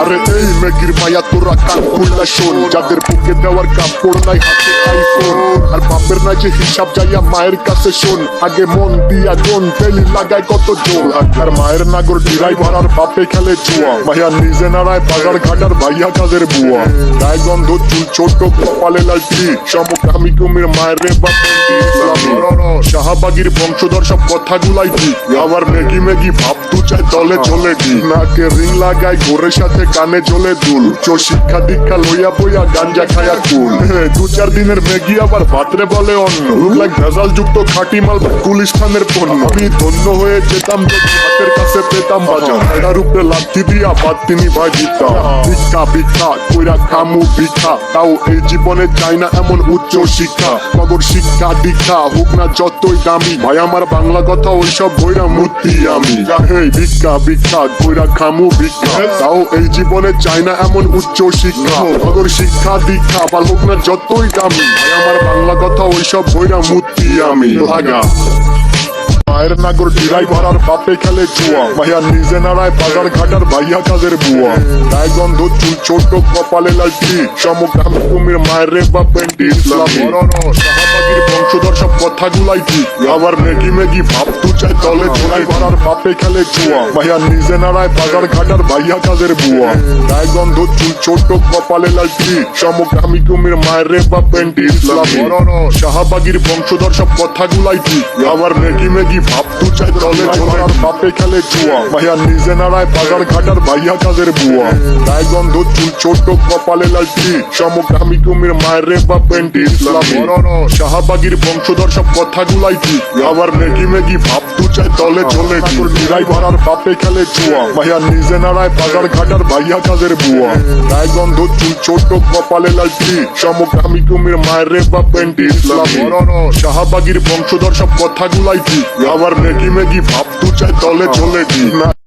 আরে এই মেঘির মায়া তোরা কান খুললা শোন, যাদের বুকে দেওয়ার কাপড় নাই হাতে আইফোন, আর বাপের নাই যে হিসাব যাইয়া মায়ের কাছে শোন, আগে মন দিয়া গুন তেলি লাগায় কত জোর, আর মায়ের নাগর ড্রাইভার আর বাপে খেলে জুয়া, ভাইয়া নিজে নাড়ায় বাজার ঘাটার ভাইয়া কাজের বুয়া, গায়ে গন্ধ চুল ছোট কপালে লালটি, সমকামী কুমির মায়ের রে বাপের শাহবাগীর বংশধর সব কথাগুলাই ঠিক, আবার মেগি মেগি ভাব তু চায় দলে চলে দি, নাকে রিং লাগায় ঘোরের সাথে কানে জ্বলে দুল, চো শিক্ষা দীক্ষা লইয়া বইয়া গাঞ্জা খায়া কুল, দু চার দিনের মেগি আবার ভাতরে বলে অন্য, লুক লাইক ভেজাল যুক্ত খাঁটি মাল গুলিস্তানের পণ্য, আমি ধন্য হয়ে যেতাম যদি হাতের কাছে পেতাম বাজার, এটার উপরে লাথি দিয়া বাদ তিনি ভাই দিতাম, ভিক্ষা ভিক্ষা কইরা খামু ভিক্ষা, তাও এই জীবনে চাই না এমন উচ্চ শিক্ষা, মগর শিক্ষা দীক্ষা হোক না যতই দামি, ভাই আমার বাংলা কথা ওইসব বইরা মূর্তি আমি, হে ভিক্ষা ভিক্ষা কইরা খামু ভিক্ষা, তাও এই জীবনে চাই না এমন উচ্চ শিক্ষা, মগর শিক্ষা দীক্ষা ভাল হোক না যতই দামি, ভাই আমার বাংলা কথা ওইসব বইরা মূর্তি আমি লাগা। মায়ের নাগর ড্রাইভার আর বাপে খেলে জুয়া, ভাইয়া নিজে নাড়ায় বাজার ঘাটার ভাইয়া কাজের বুয়া, গায়ে গন্ধ চুল ছোট কপালে লালটি, সমকামী কুমির মায়ের রে বাপের ইসলামী, শাহবাগীর বংশধর সব কথাগুলাই ঠিক, আবার মেগি মেগি ভাব তু চায় দলে ড্রাইভার আর বাপে খেলে জুয়া, ভাইয়া নিজে নাড়ায় বাজার ঘাটার ভাইয়া কাজের বুয়া, গায়ে গন্ধ চুল ছোট কপালে লালটি, সমকামী কুমির মায়ের রে বাপের ইসলামী, শাহবাগীর বংশধর সব কথাগুলাই ঠিক, আবার মেগি মেগি ভাব তু চায় দলে ছোড়ার বাপে খেলে জুয়া, ভাইয়া নিজে নাড়ায় বাজার ঘাটার ভাইয়া কাজের বুয়া, গায়ে গন্ধ চুল ছোট কপালে লালটি, সমকামী কুমির মায়ের রে বাপের ইসলামী, শাহবাগীর বংশধর সব কথাগুলাই ঠিক, আবার মেগি মেগি ভাব তু চায় দলে চলে ড্রাইভার আর বাপে খেলে জুয়া, ভাইয়া নিজে নাড়ায় বাজার ঘাটার ভাইয়া কাজের বুয়া, গায়ে গন্ধ চুল ছোট কপালে লালটি, সমকামী কুমির মায়ের রে বাপের ইসলামী, শাহবাগীর বংশধর সব কথাগুলাই ঠিক, আবার মেগি মেগি ভাব তু চায় দলে চলে দি।